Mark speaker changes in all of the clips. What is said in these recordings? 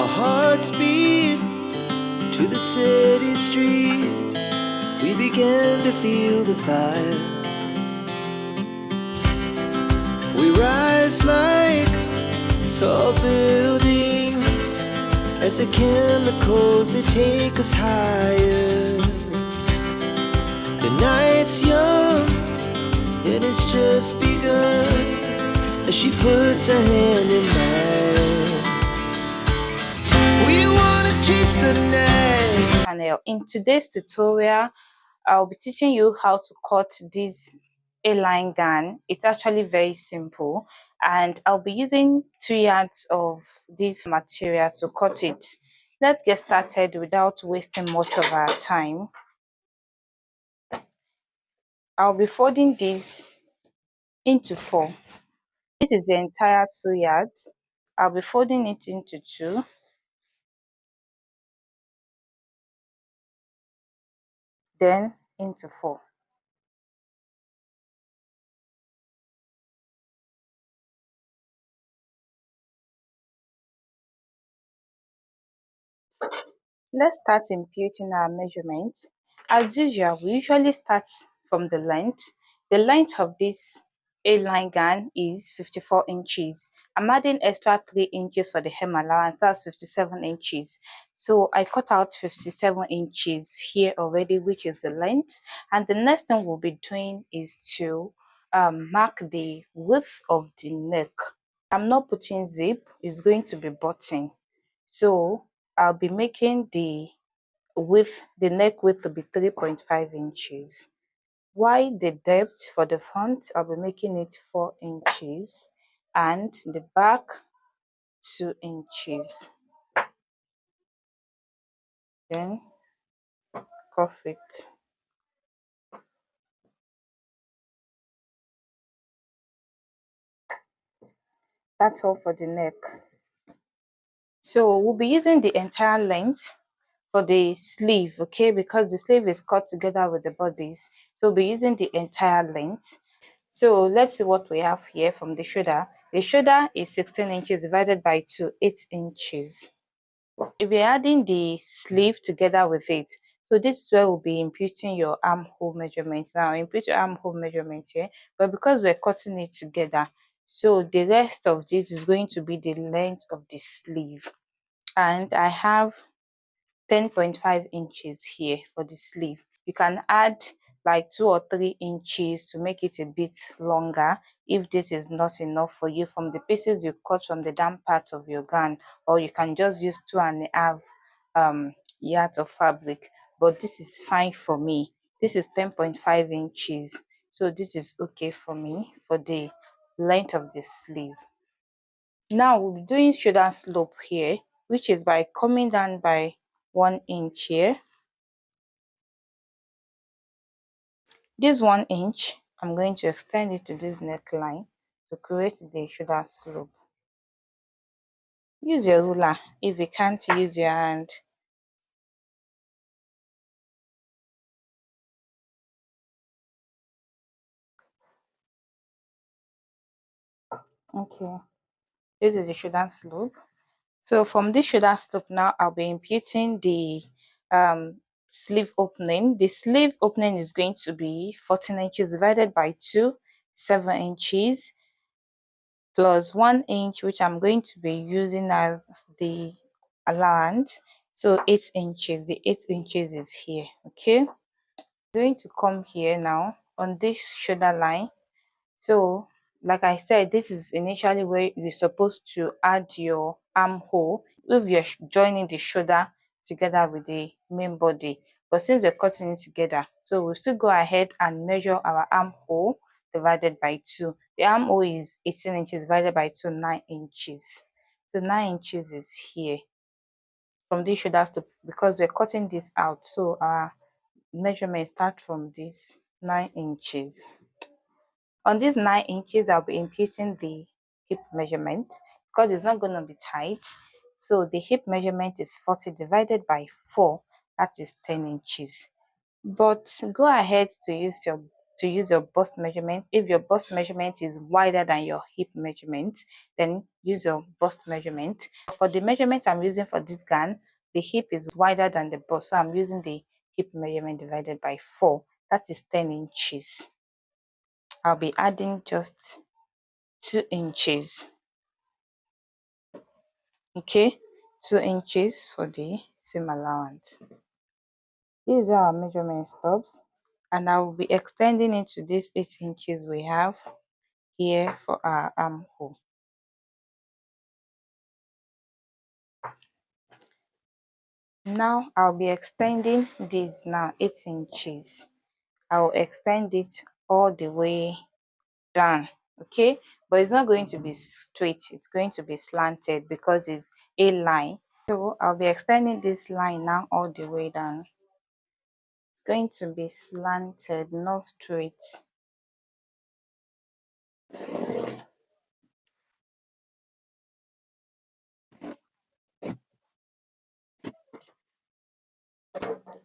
Speaker 1: Our hearts beat to the city streets. We began to feel the fire. We rise like tall buildings as the chemicals, they take us higher. The night's young, it has just begun as she puts her hand in mine. We wanna chase the night.
Speaker 2: Channel. In today's tutorial, I'll be teaching you how to cut this A-line gown. It's actually very simple, and I'll be using 2 yards of this material to cut it. Let's get started without wasting much of our time. I'll be folding this into 4. This is the entire 2 yards. I'll be folding it into 2, then into 4. Let's start imputing our measurements. As usual, we usually start from the length. The length of this A-line gown is 54 inches. I'm adding extra 3 inches for the hem allowance, that's 57 inches. So I cut out 57 inches here already, which is the length. And the next thing we'll be doing is to mark the width of the neck. I'm not putting zip, it's going to be button. So I'll be making the neck width to be 3.5 inches. While the depth for the front, I'll be making it 4 inches, and the back 2 inches. Then cuff it. That's all for the neck. So we'll be using the entire length for the sleeve, okay, because the sleeve is cut together with the bodice. So we'll be using the entire length. So let's see what we have here from the shoulder. The shoulder is 16 inches divided by 2, 8 inches. If you're adding the sleeve together with it, so this is where we'll be imputing your armhole measurement. Now impute your armhole measurement here, but because we're cutting it together, so the rest of this is going to be the length of the sleeve. And I have 10.5 inches here for the sleeve. You can add like 2 or 3 inches to make it a bit longer if this is not enough for you from the pieces you cut from the down part of your gown, or you can just use 2.5 yards of fabric, but this is fine for me. This is 10.5 inches, so this is okay for me for the length of the sleeve. Now we'll be doing shoulder slope here, which is by coming down by 1 inch here. This 1 inch, I'm going to extend it to this neckline to create the shoulder slope. Use your ruler if you can't use your hand. Okay, this is the shoulder slope. So from this shoulder slope now, I'll be imputing the sleeve opening. The sleeve opening is going to be 14 inches divided by 2, 7 inches, plus 1 inch, which I'm going to be using as the allowance. So 8 inches, the 8 inches is here. Okay, I'm going to come here now on this shoulder line. So like I said, this is initially where you're supposed to add your armhole if you're joining the shoulder together with the main body. But since we're cutting it together, so we'll still go ahead and measure our armhole divided by 2. The armhole is 18 inches divided by 2, 9 inches. So 9 inches is here from this shoulder to, because we're cutting this out. So our measurement start from this 9 inches. On these 9 inches, I'll be imputing the hip measurement because it's not going to be tight. So the hip measurement is 40 divided by 4, that is 10 inches. But go ahead to use your to use your bust measurement. If your bust measurement is wider than your hip measurement, then use your bust measurement. For the measurement I'm using for this gown, the hip is wider than the bust, so I'm using the hip measurement divided by 4. That is 10 inches. I'll be adding just 2 inches. Okay, 2 inches for the seam allowance. These are our measurement stubs, and I will be extending into this 8 inches we have here for our armhole. Now I'll be extending this now 8 inches. I will extend it all the way down, okay, but it's not going to be straight, it's going to be slanted because it's a line. So I'll be extending this line now all the way down. It's going to be slanted, not straight.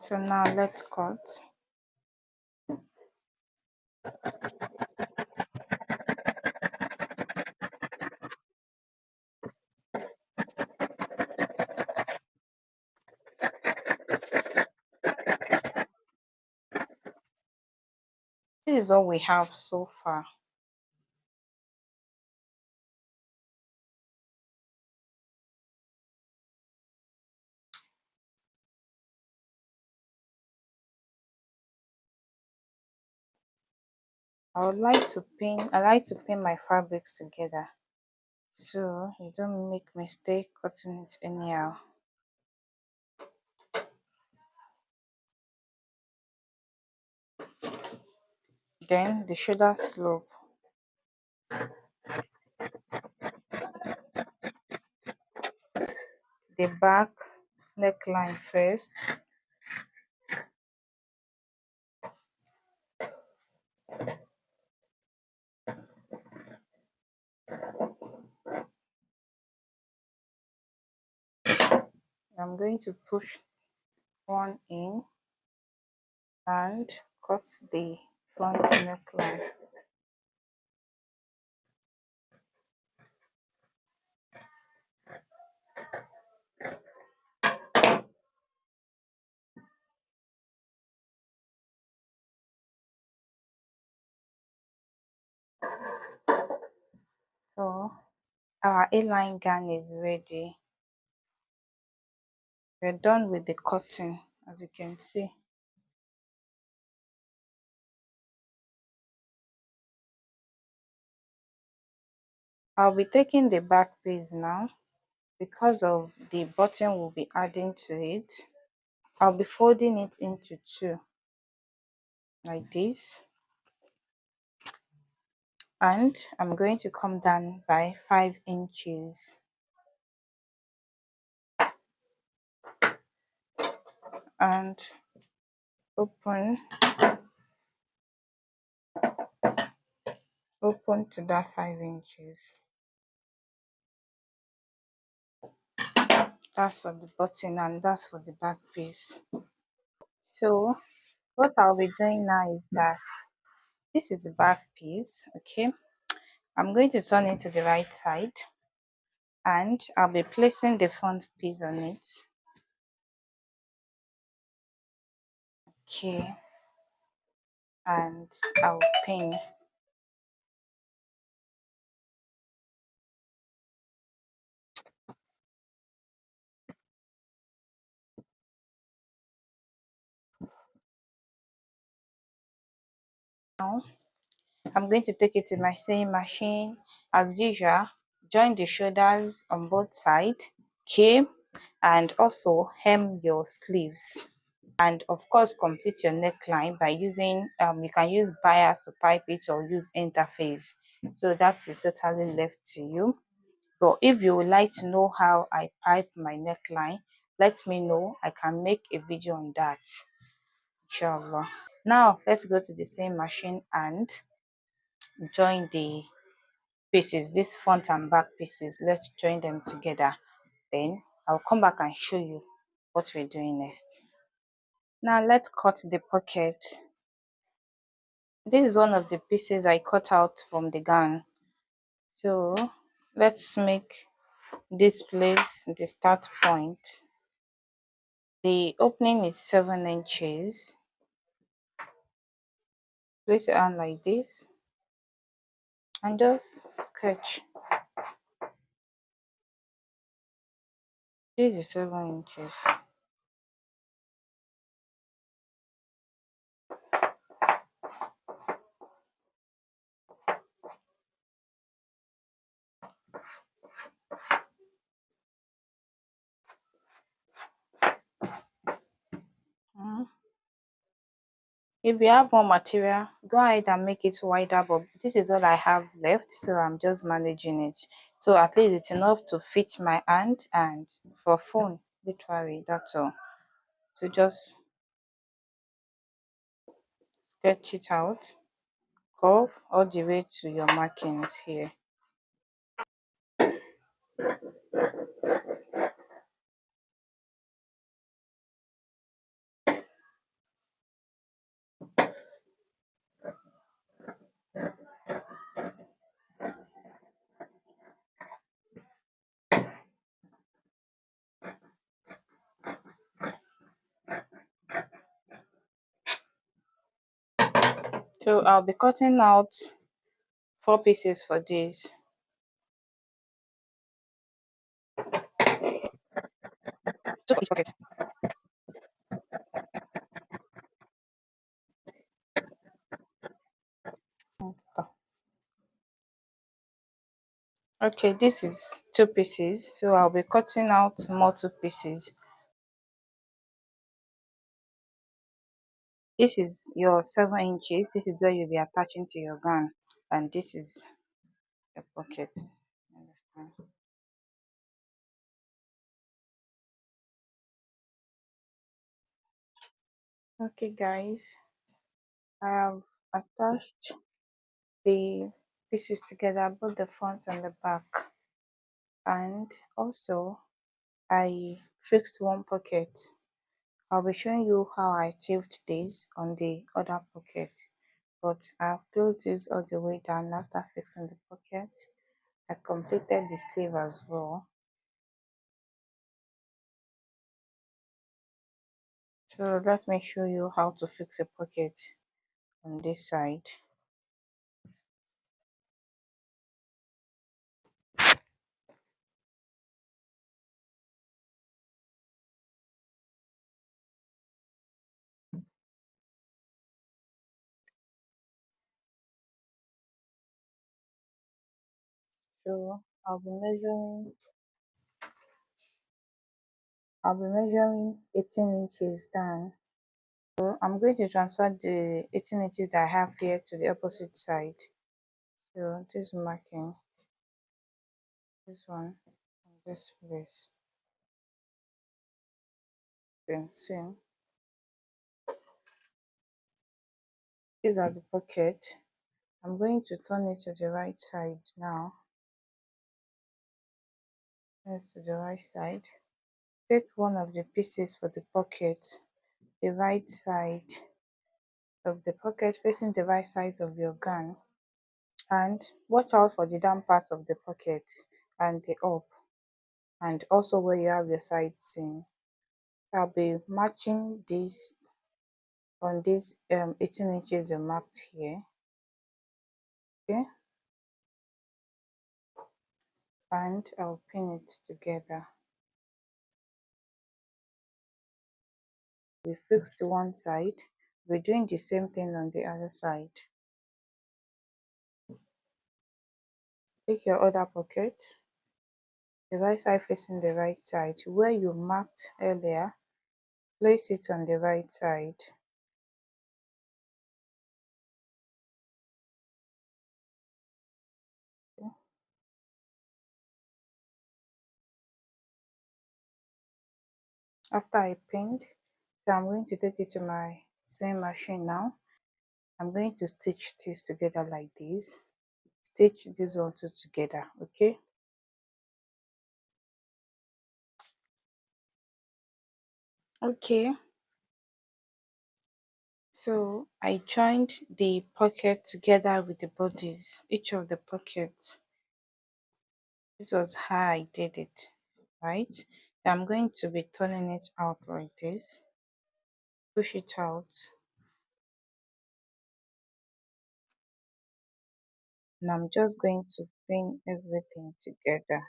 Speaker 2: So now let's cut. This is all we have so far. I like to pin my fabrics together so you don't make mistake cutting it anyhow. Then the shoulder slope. The back neckline first. I'm going to push one in and cut the front neckline. So our A-line gown is ready. We're done with the cutting, as you can see. I'll be taking the back piece now because of the button we'll be adding to it. I'll be folding it into 2 like this, and I'm going to come down by 5 inches and open to that 5 inches. That's for the button and that's for the back piece. So what I'll be doing now is that this is the back piece, okay. I'm going to turn it to the right side and I'll be placing the front piece on it. Okay, and I'll pin. Now I'm going to take it to my sewing machine. As usual, join the shoulders on both sides, okay, and also hem your sleeves. And of course, complete your neckline by using, you can use bias to pipe it or use interface. So that is totally left to you. But if you would like to know how I pipe my neckline, let me know. I can make a video on that, inshallah. Now let's go to the same machine and join the pieces, this front and back pieces. Let's join them together, then I'll come back and show you what we're doing next. Now let's cut the pocket. this is one of the pieces I cut out from the gown. So let's make this place the start point. The opening is 7 inches. Place it on like this and just sketch. This is 7 inches. Mm. If you have more material, go ahead and make it wider, but this is all I have left, so I'm just managing it. So at least it's enough to fit my hand and for phone, literally, that's all. So just sketch it out, curve all the way to your markings here. So I'll be cutting out 4 pieces for this. Two for each pocket. Okay, this is 2 pieces, so I'll be cutting out more 2 pieces. This is your 7 inches. This is where you'll be attaching to your gown, and this is your pocket. Understand? Okay, guys, I have attached the pieces together, both the front and the back, and also I fixed one pocket. I'll be showing you how I achieved this on the other pocket, but I've closed this all the way down after fixing the pocket. I completed the sleeve as well. So let me show you how to fix a pocket on this side. So I'll be measuring 18 inches down. So I'm going to transfer the 18 inches that I have here to the opposite side. So this marking, this one, and this place. You can see these are the pocket. I'm going to turn it to the right side now. Turn to the right side. Take one of the pieces for the pocket, the right side of the pocket facing the right side of your gown, and watch out for the down part of the pocket and the up, and also where you have your side seam. I'll be matching this on this 18 inches you marked here. Okay, and I'll pin it together. We fixed one side, we're doing the same thing on the other side. Take your other pocket, the right side facing the right side, where you marked earlier, place it on the right side. Okay. After I pinned, so I'm going to take it to my sewing machine now. I'm going to stitch this together like this. Stitch this one two together, okay? Okay, So I joined the pocket together with the bodies, each of the pockets. This was how I did it, right? I'm going to be turning it out like this, push it out, and I'm just going to bring everything together.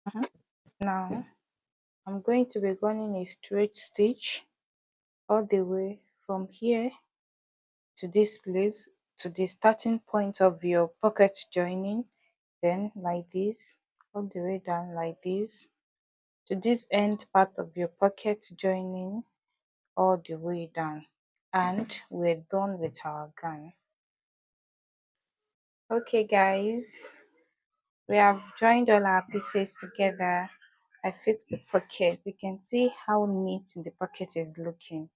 Speaker 2: Mhm. Now I'm going to be running a straight stitch all the way from here to this place, to the starting point of your pocket joining, then like this, all the way down like this, to this end part of your pocket joining, all the way down, and we're done with our gown. Okay guys, we have joined all our pieces together. I fixed the pocket. You can see how neat the pocket is looking.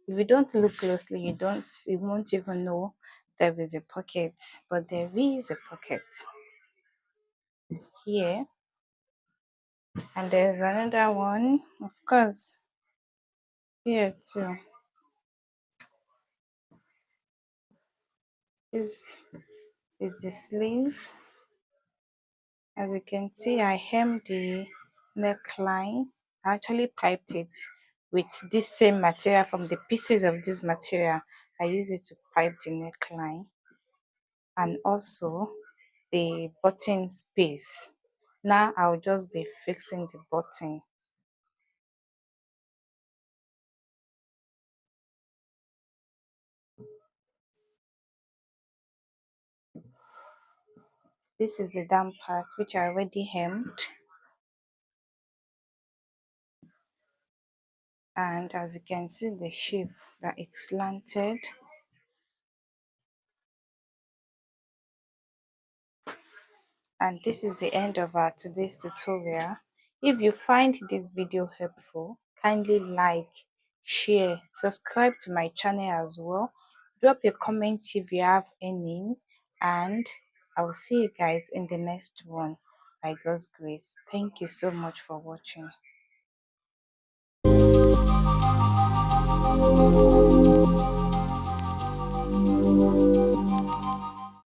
Speaker 2: If you don't look closely, you won't even know there is a pocket, but there is a pocket here, and there's another one, of course, here too. This is the sleeve. As you can see, I hemmed the neckline. I actually piped it with this same material. From the pieces of this material, I use it to pipe the neckline, and also the button space. Now I'll just be fixing the button. This is the down part which I already hemmed, and as you can see the shape that it's slanted. And this is the end of our today's tutorial. If you find this video helpful, kindly like, share, subscribe to my channel as well. Drop your comments if you have any, and I will see you guys in the next one. By God's grace. Thank you so much for watching.